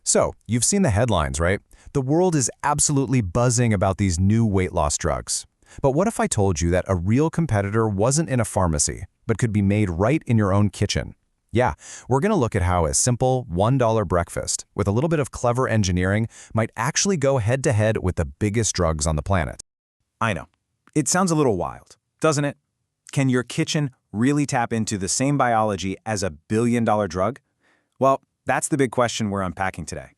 So, you've seen the headlines, right? The world is absolutely buzzing about these new weight loss drugs. But what if I told you that a real competitor wasn't in a pharmacy, but could be made right in your own kitchen? Yeah, we're going to look at how a simple $1 breakfast with a little bit of clever engineering might actually go head-to-head with the biggest drugs on the planet. I know. It sounds a little wild, doesn't it? Can your kitchen really tap into the same biology as a billion-dollar drug? Well, that's the big question we're unpacking today.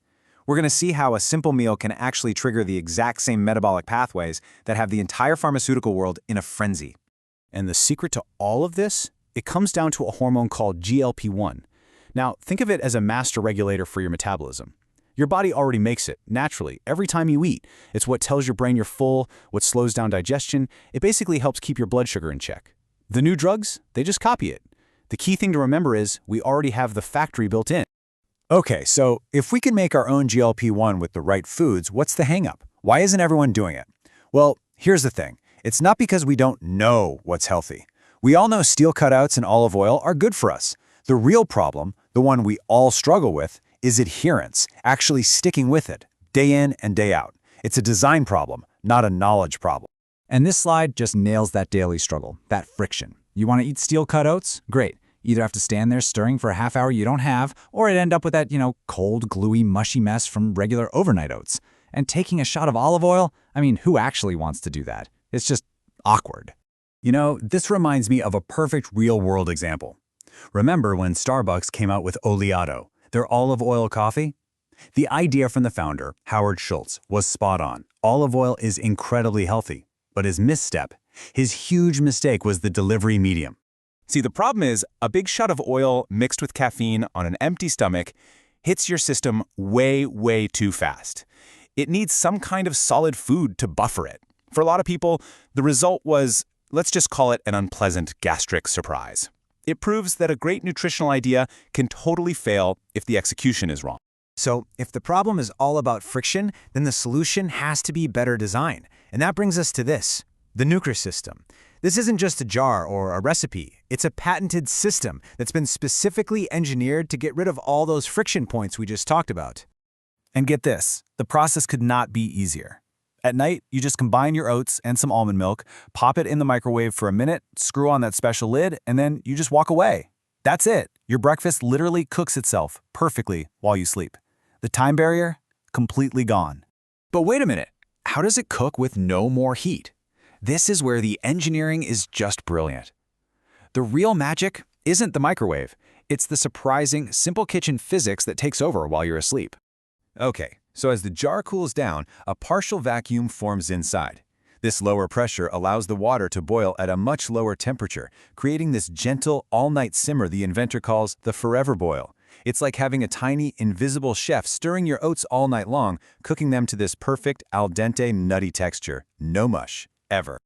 We're going to see how a simple meal can actually trigger the exact same metabolic pathways that have the entire pharmaceutical world in a frenzy. And the secret to all of this? It comes down to a hormone called GLP-1. Now, think of it as a master regulator for your metabolism. Your body already makes it, naturally, every time you eat. It's what tells your brain you're full, what slows down digestion. It basically helps keep your blood sugar in check. The new drugs, they just copy it. The key thing to remember is we already have the factory built in. Okay, so if we can make our own GLP-1 with the right foods, what's the hang-up? Why isn't everyone doing it? Well, here's the thing. It's not because we don't know what's healthy. We all know steel cutouts and olive oil are good for us. The real problem, the one we all struggle with, is adherence, actually sticking with it, day in and day out. It's a design problem, not a knowledge problem. And this slide just nails that daily struggle, that friction. You want to eat steel-cut oats? Great. Either have to stand there stirring for a half hour you don't have, or it'd end up with that, cold, gluey, mushy mess from regular overnight oats. And taking a shot of olive oil? I mean, who actually wants to do that? It's just awkward. This reminds me of a perfect real-world example. Remember when Starbucks came out with Oleato, their olive oil coffee? The idea from the founder, Howard Schultz, was spot on. Olive oil is incredibly healthy. But his misstep, his huge mistake was the delivery medium. See, the problem is a big shot of oil mixed with caffeine on an empty stomach hits your system way, way too fast. It needs some kind of solid food to buffer it. For a lot of people, the result was, let's just call it an unpleasant gastric surprise. It proves that a great nutritional idea can totally fail if the execution is wrong. So, if the problem is all about friction, then the solution has to be better design. And that brings us to this, the nooked system. This isn't just a jar or a recipe. It's a patented system that's been specifically engineered to get rid of all those friction points we just talked about. And get this, the process could not be easier. At night, you just combine your oats and some almond milk, pop it in the microwave for a minute, screw on that special lid, and then you just walk away. That's it. Your breakfast literally cooks itself perfectly while you sleep. The time barrier? Completely gone. But wait a minute. How does it cook with no more heat? This is where the engineering is just brilliant. The real magic isn't the microwave. It's the surprising, simple kitchen physics that takes over while you're asleep. Okay, so as the jar cools down, a partial vacuum forms inside. This lower pressure allows the water to boil at a much lower temperature, creating this gentle, all-night simmer the inventor calls the forever boil. It's like having a tiny, invisible chef stirring your oats all night long, cooking them to this perfect, al dente, nutty texture. No mush. Ever.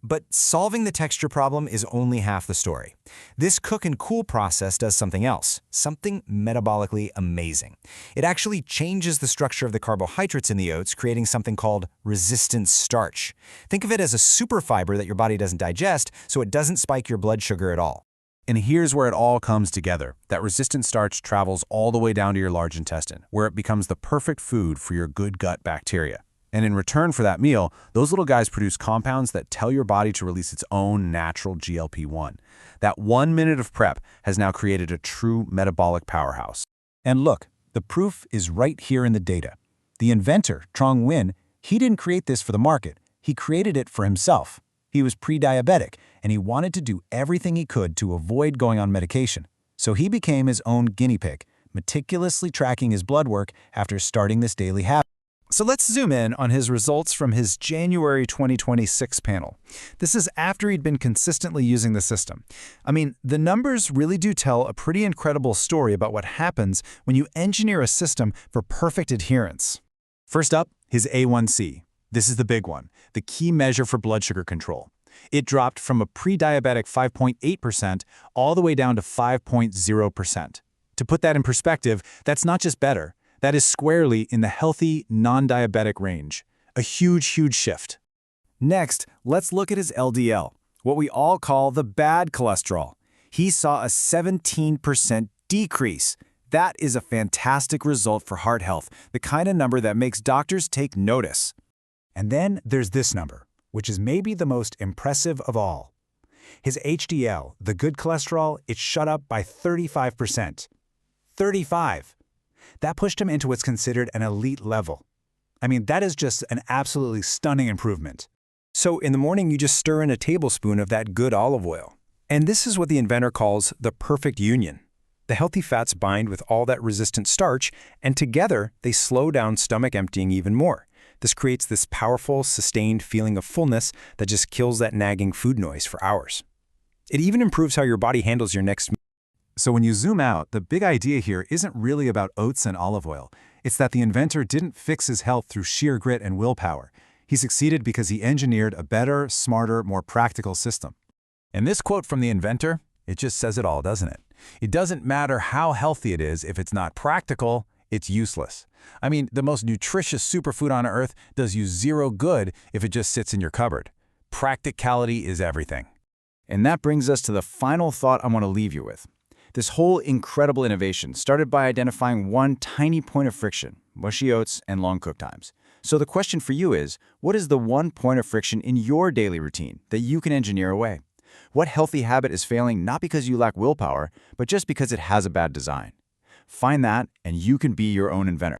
But solving the texture problem is only half the story. This cook and cool process does something else, something metabolically amazing. It actually changes the structure of the carbohydrates in the oats, creating something called resistant starch. Think of it as a super fiber that your body doesn't digest, so it doesn't spike your blood sugar at all. And here's where it all comes together. That resistant starch travels all the way down to your large intestine, where it becomes the perfect food for your good gut bacteria. And in return for that meal, those little guys produce compounds that tell your body to release its own natural GLP-1. That 1 minute of prep has now created a true metabolic powerhouse. And look, the proof is right here in the data. The inventor, Trong Nguyen, he didn't create this for the market. He created it for himself. He was pre-diabetic, and he wanted to do everything he could to avoid going on medication. So he became his own guinea pig, meticulously tracking his blood work after starting this daily habit. So let's zoom in on his results from his January 2026 panel. This is after he'd been consistently using the system. I mean, the numbers really do tell a pretty incredible story about what happens when you engineer a system for perfect adherence. First up, his A1C. This is the big one, the key measure for blood sugar control. It dropped from a pre-diabetic 5.8% all the way down to 5.0%. To put that in perspective, that's not just better. That is squarely in the healthy, non-diabetic range. A huge, huge shift. Next, let's look at his LDL, what we all call the bad cholesterol. He saw a 17% decrease. That is a fantastic result for heart health, the kind of number that makes doctors take notice. And then there's this number, which is maybe the most impressive of all. His HDL, the good cholesterol, it shot up by 35%. 35! That pushed him into what's considered an elite level. I mean, that is just an absolutely stunning improvement. So in the morning, you just stir in a tablespoon of that good olive oil. And this is what the inventor calls the perfect union. The healthy fats bind with all that resistant starch, and together they slow down stomach emptying even more. This creates this powerful, sustained feeling of fullness that just kills that nagging food noise for hours. It even improves how your body handles your next meal. So when you zoom out, the big idea here isn't really about oats and olive oil. It's that the inventor didn't fix his health through sheer grit and willpower. He succeeded because he engineered a better, smarter, more practical system. And this quote from the inventor, it just says it all, doesn't it? It doesn't matter how healthy it is, if it's not practical, it's useless. I mean, the most nutritious superfood on earth does you zero good if it just sits in your cupboard. Practicality is everything. And that brings us to the final thought I want to leave you with. This whole incredible innovation started by identifying one tiny point of friction, mushy oats and long cook times. So the question for you is, what is the one point of friction in your daily routine that you can engineer away? What healthy habit is failing not because you lack willpower, but just because it has a bad design? Find that, and you can be your own inventor.